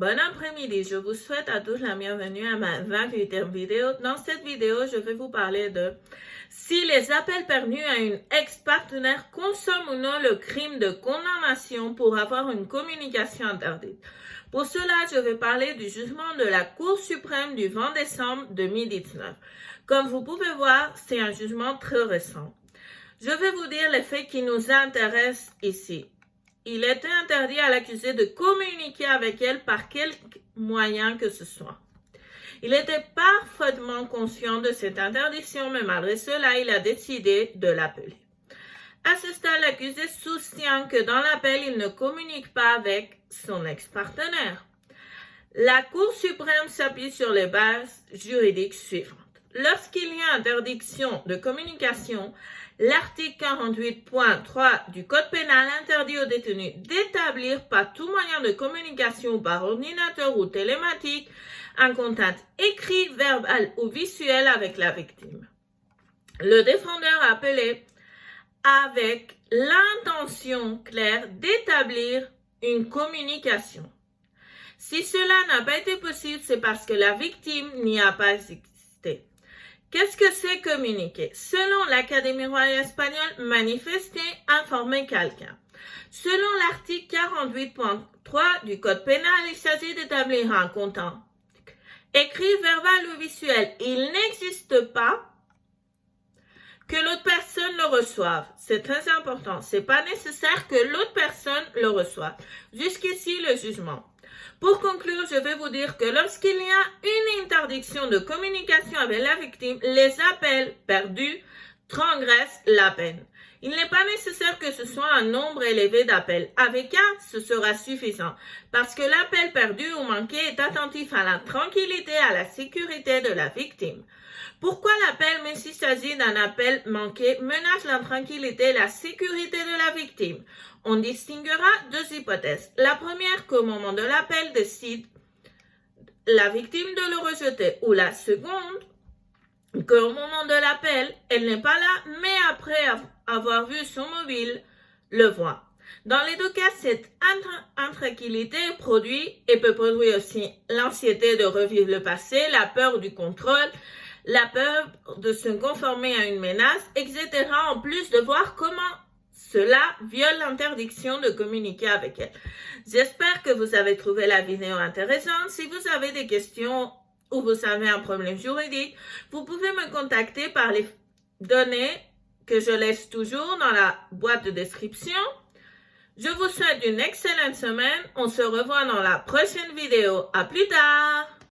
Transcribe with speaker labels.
Speaker 1: Bon après-midi, je vous souhaite à tous la bienvenue à ma 28e vidéo. Dans cette vidéo, je vais vous parler de si les appels perdus à une ex-partenaire consomment ou non le crime de condamnation pour avoir une communication interdite. Pour cela, je vais parler du jugement de la Cour suprême du 20 décembre 2019. Comme vous pouvez voir, c'est un jugement très récent. Je vais vous dire les faits qui nous intéressent ici. Il était interdit à l'accusé de communiquer avec elle par quelque moyen que ce soit. Il était parfaitement conscient de cette interdiction, mais malgré cela, il a décidé de l'appeler. À ce stade, l'accusé soutient que dans l'appel, il ne communique pas avec son ex-partenaire. La Cour suprême s'appuie sur les bases juridiques suivantes. Lorsqu'il y a interdiction de communication, l'article 48.3 du Code pénal interdit aux détenus d'établir par tout moyen de communication par ordinateur ou télématique un contact écrit, verbal ou visuel avec la victime. Le défendeur a appelé avec l'intention claire d'établir une communication. Si cela n'a pas été possible, c'est parce que la victime n'y a pas existé. Qu'est-ce que c'est communiquer? Selon l'Académie royale espagnole, manifester, informer quelqu'un. Selon l'article 48.3 du Code pénal, il s'agit d'établir un contact écrit, verbal ou visuel. Il n'existe pas que l'autre personne le reçoive. C'est très important. C'est pas nécessaire que l'autre personne le reçoive. Jusqu'ici, le jugement. Pour conclure, je vais vous dire que lorsqu'il y a une interdiction de communication avec la victime, les appels perdus transgressent la peine. Il n'est pas nécessaire que ce soit un nombre élevé d'appels. Avec un, ce sera suffisant, parce que l'appel perdu ou manqué est attentif à la tranquillité et à la sécurité de la victime. Pourquoi l'appel, même s'il s'agit d'un appel manqué, menace la tranquillité et la sécurité de la victime? On distinguera deux hypothèses. La première, qu'au moment de l'appel décide la victime de le rejeter, ou la seconde, qu'au moment de l'appel, elle n'est pas là, mais après avoir vu son mobile, le voit. Dans les deux cas, cette intranquillité produit et peut produire aussi l'anxiété de revivre le passé, la peur du contrôle, la peur de se conformer à une menace, etc. En plus de voir comment cela viole l'interdiction de communiquer avec elle. J'espère que vous avez trouvé la vidéo intéressante. Si vous avez des questions ou vous avez un problème juridique, vous pouvez me contacter par les données que je laisse toujours dans la boîte de description. Je vous souhaite une excellente semaine. On se revoit dans la prochaine vidéo. À plus tard!